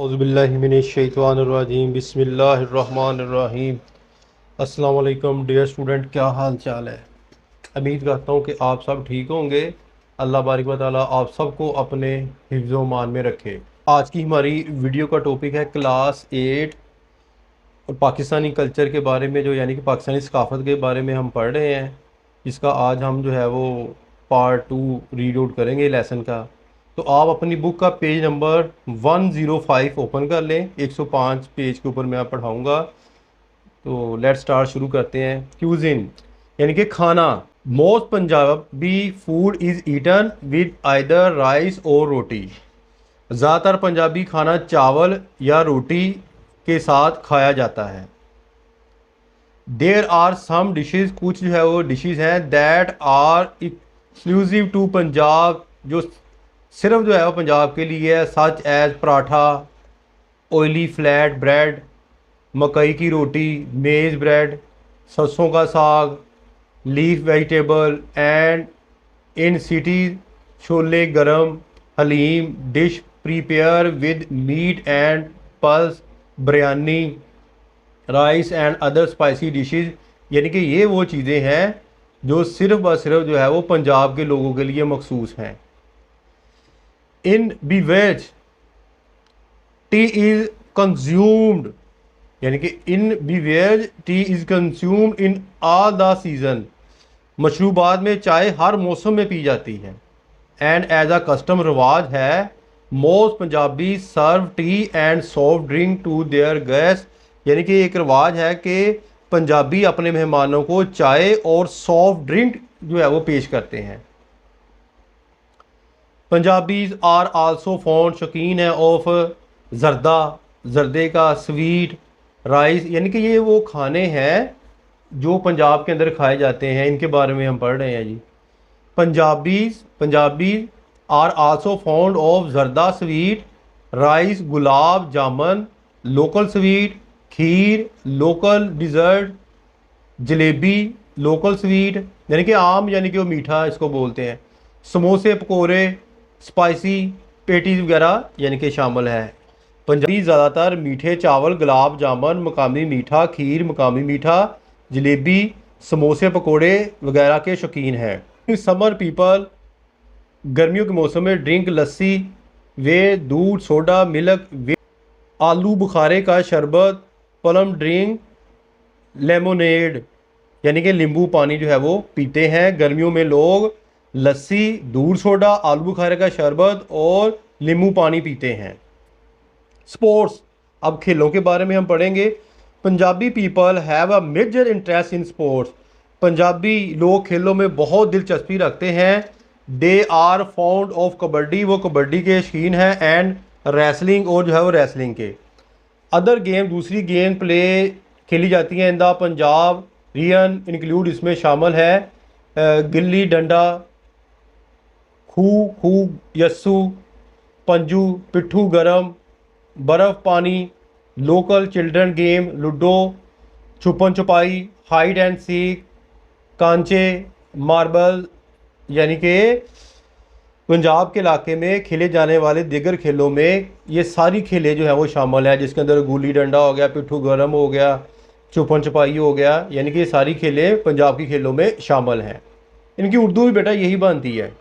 औज़ुबिल्लाहिमिनश्शैतानिर्रजीम बिस्मिल्लाहिर्रहमानिर्रहीम। अस्सलाम वालेकुम डियर स्टूडेंट, क्या हाल चाल है। उम्मीद करता हूँ कि आप सब ठीक होंगे। अल्लाह बारिक व तआला आप सबको अपने हिफ्ज़ व मान में रखे। आज की हमारी वीडियो का टॉपिक है क्लास 8 और पाकिस्तानी कल्चर के बारे में, जो यानी कि पाकिस्तानी सकाफ़त के बारे में हम पढ़ रहे हैं। जिसका आज हम जो है वो पार्ट 2 रीड आउट करेंगे लेसन का। तो आप अपनी बुक का पेज नंबर 105 ओपन कर लें। 105 पेज के ऊपर मैं पढ़ाऊँगा। तो लेट्स स्टार्ट, शुरू करते हैं। क्यूजिन यानी कि खाना। Most Punjabi food is eaten with either rice or roti. ज़्यादातर पंजाबी खाना चावल या रोटी के साथ खाया जाता है। देयर आर सम डिशेज़, कुछ जो है वो डिशेज़ हैं that are exclusive to Punjab, जो सिर्फ जो है वो पंजाब के लिए है। Such as paratha, oily flat bread, मकई की रोटी, मेज़ ब्रेड, सरसों का साग, leaf vegetable and in cities छोले गरम, haleem dish prepare with meat and pulse, biryani, rice and other spicy dishes. यानी कि ये वो चीज़ें हैं जो सिर्फ व सिर्फ जो है वो पंजाब के लोगों के लिए मखसूस हैं। In beverage tea is consumed, यानी कि in beverage tea is consumed in all the season. मशरूबात में चाय हर मौसम में पी जाती है। एंड एज अ कस्टम, रिवाज है, most Punjabi serve tea and soft drink to their guest. यानी कि एक रिवाज है कि पंजाबी अपने मेहमानों को चाय और सॉफ्ट ड्रिंक जो है वो पेश करते हैं। पंजाबीज आर आल्सो फॉन्ड, शौकीन है, ऑफ जर्दा, जर्दे का, स्वीट राइस। यानी कि ये वो खाने हैं जो पंजाब के अंदर खाए जाते हैं। इनके बारे में हम पढ़ रहे हैं जी। Punjabi are also fond of zarda sweet, rice, gulab jamun, local sweet, kheer, local dessert, jalebi, local sweet यानी कि आम, यानी कि वो मीठा इसको बोलते हैं। समोसे, पकोड़े, स्पाइसी पेटीज वगैरह यानी कि शामिल है। पंजाबी ज़्यादातर मीठे चावल, गुलाब जामुन, मकामी मीठा, खीर, मकामी मीठा, जलेबी, समोसे, पकोड़े वगैरह के शौकीन हैं। समर पीपल गर्मियों के मौसम में ड्रिंक लस्सी वे, दूध, सोडा, मिल्क वे, आलू बुखारे का शरबत, प्लम ड्रिंक, लेमोनेड यानी कि नींबू पानी जो है वो पीते हैं। गर्मियों में लोग लस्सी, दूध, सोडा, आलू बुखारे का शरबत और नींबू पानी पीते हैं। स्पोर्ट्स, अब खेलों के बारे में हम पढ़ेंगे। Punjabi people have a major interest in sports. Punjabi लोग खेलों में बहुत दिलचस्पी रखते हैं। They are found of kabaddi, वो कबड्डी के शौकीन हैं। एंड रेसलिंग, और जो है वो रेसलिंग के। अदर गेम, दूसरी गेम प्ले खेली जाती हैं in the Punjab rayon include, इसमें शामिल है गिल्ली डंडा, खू खू, यस्सू, पंजू, पिट्ठू गरम, बर्फ़ पानी, लोकल चिल्ड्रन गेम, लूडो, छुपन छुपाई, हाइड एंड सीक, कांचे, मार्बल। यानी कि पंजाब के इलाके में खेले जाने वाले दीगर खेलों में ये सारी खेलें जो हैं वो शामिल है, जिसके अंदर गुल्ली डंडा हो गया, पिट्ठू गरम हो गया, छुपन छुपाई हो गया। यानी कि ये सारी खेलें पंजाब की खेलों में शामिल हैं। इनकी उर्दू भी बेटा यही बनती है।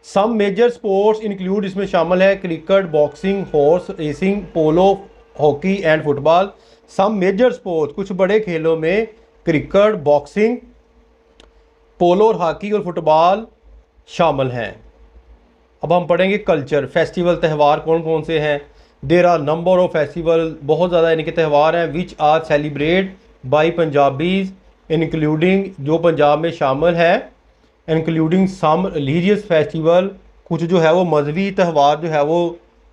सम मेजर स्पोर्ट्स इंक्लूड, इसमें शामिल है cricket, boxing, horse racing, polo, hockey and football. Some major sports, कुछ बड़े खेलों में क्रिकेट, बॉक्सिंग, पोलो और हॉकी और फुटबॉल शामिल हैं। अब हम पढ़ेंगे कल्चर। फेस्टिवल, त्यौहार कौन कौन से हैं। There are number of festival, बहुत ज़्यादा यानी कि त्यौहार हैं। Which are celebrate by Punjabis, including जो पंजाब में शामिल है, इंक्लूडिंग सम रिलीजियस फेस्टिवल, कुछ जो है वो मजहबी त्यौहार जो है वो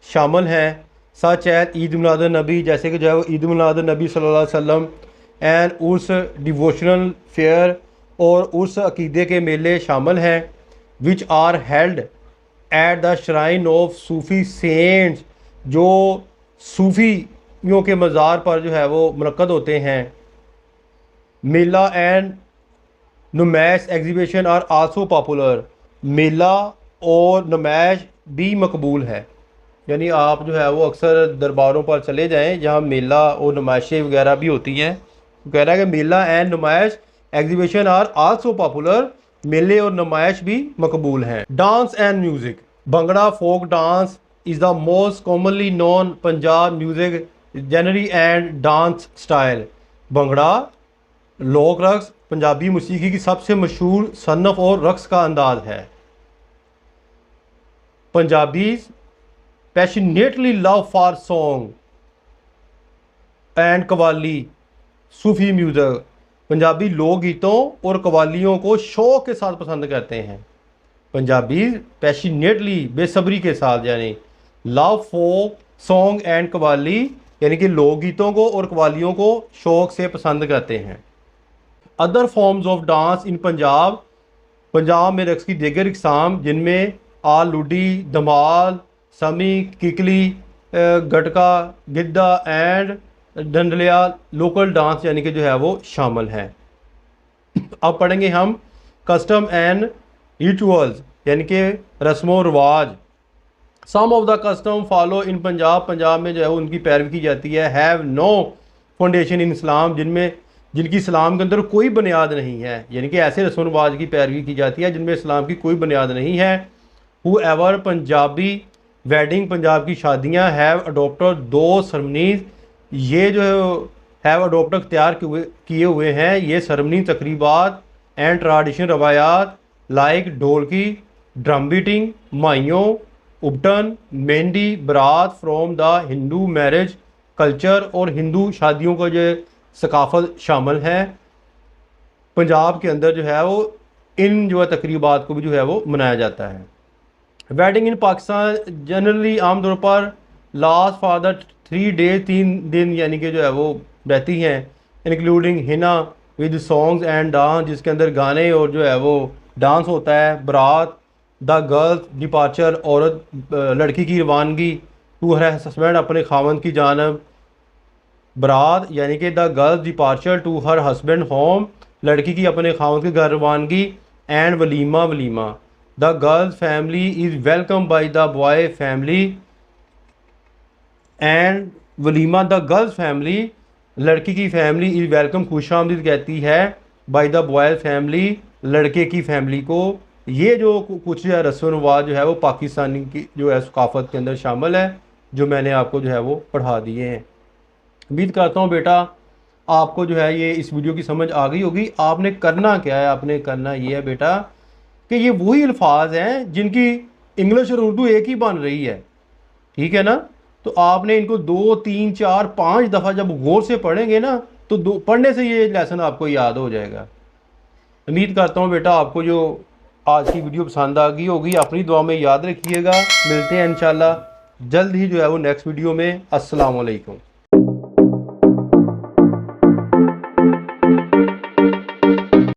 शामिल हैं। सच है ईद मिलाद नबी, जैसे कि जो है वो ईद मिलाद नबी सल्लल्लाहु अलैहि वसल्लम, एंड उर्स डिवोशनल फेयर, और उर्स अकीदे के मेले शामिल हैं। Which are held at the shrine of sufi saints, जो सूफ़ियों के मज़ार पर जो है वो मुनक्कद होते हैं। मेला and numaish exhibition are also popular, मेला और नुमाइश भी मकबूल है। यानी आप जो है वो अक्सर दरबारों पर चले जाएं जहाँ मेला और नुमाइशें वगैरह भी होती हैं। तो कह रहा है कि mela and numaish exhibition are also popular, मेले और नुमाइश भी मकबूल हैं। Dance and music, bhangra folk dance is the most commonly known Punjab music genre and dance style. Bhangra लोक रक्स पंजाबी मौसीकी की सबसे मशहूर सन्नफ और रक्स का अंदाज है। Punjabi passionately love for song and qawwali Sufi music, Punjabi लोक गीतों और कवालियों को शौक़ के साथ पसंद करते हैं। पंजाबी पैशनेटली बेसब्री के साथ, यानी love folk song and qawwali यानी कि लोक गीतों को और कवालियों को शौक़ से पसंद करते हैं। अदर फॉर्म्स ऑफ डांस इन पंजाब, पंजाब में रक्स की दीगर इकसाम जिनमें आल लुडी, धमाल, समी, किकली, gatka, Giddha and डंडलिया local dance यानी कि जो है वो शामिल हैं। अब पढ़ेंगे हम कस्टम एंड रिचुअल्स यानी कि रस्मों रवाज। सम ऑफ द कस्टम फॉलो इन पंजाब, पंजाब में जो है उनकी पैरवी की जाती है। हैव नो फाउंडेशन इन इस्लाम, जिनकी इस्लाम के अंदर कोई बुनियाद नहीं है, यानी कि ऐसे रस्म रवाज की पैरवी की जाती है जिनमें इस्लाम की कोई बुनियाद नहीं है। Who ever Punjabi wedding, Punjab की शादियाँ हैव अडोप्टेड दो सरमनीज, ये जो हैव अडोप्ट अख्तियार किए हुए हैं ये सरमनी तकरीबात एंड ट्राडिशन रवायात like dholki, drum beating, maiyon, ubtan, mehndi, baraat from the Hindu marriage culture और हिंदू शादियों का जो सकाफत शामिल है। पंजाब के अंदर जो है वो इन जो है तकरीबात को भी जो है वो मनाया जाता है। वेडिंग इन पाकिस्तान जनरली आमतौर पर लास्ट फॉर द 3 डेज, 3 दिन यानी कि जो है वो रहती हैं, including Hina with songs and dance, जिसके अंदर गाने और जो है वो डांस होता है। बरात द गर्ल्स डिपार्चर, औरत लड़की की रवानगी टू हर हस्बैंड, अपने खावंद की जानब। बरात यानी कि the girl's departure to her husband home, लड़की की अपने खावंद के घर रवानगी। एंड वलीमा, वलीमा the girl's family is welcome by the boy family. And वलीमा द गर्ल्स फैमिली, लड़की की फैमिली इज़ वेलकम, खुशामदीद कहती है, बाय द बॉय फैमिली, लड़के की फैमिली को। ये जो कुछ जो है रस्म रवाज जो है वो पाकिस्तानी की जो है सकाफत के अंदर शामिल है, जो मैंने आपको जो है वो पढ़ा दिए हैं। उम्मीद करता हूँ बेटा आपको जो है ये इस वीडियो की समझ आ गई होगी। आपने करना क्या है, आपने करना ये है बेटा कि ये वही अल्फाज हैं जिनकी इंग्लिश और उर्दू एक ही बन रही है, ठीक है ना। तो आपने इनको 2, 3, 4, 5 दफ़ा जब गौर से पढ़ेंगे ना तो पढ़ने से ये लेसन आपको याद हो जाएगा। उम्मीद करता हूँ बेटा आपको जो आज की वीडियो पसंद आ गई होगी। अपनी दुआ में याद रखिएगा। मिलते हैं इंशाल्लाह जल्द ही जो है वो नेक्स्ट वीडियो में। अस्सलाम वालेकुम।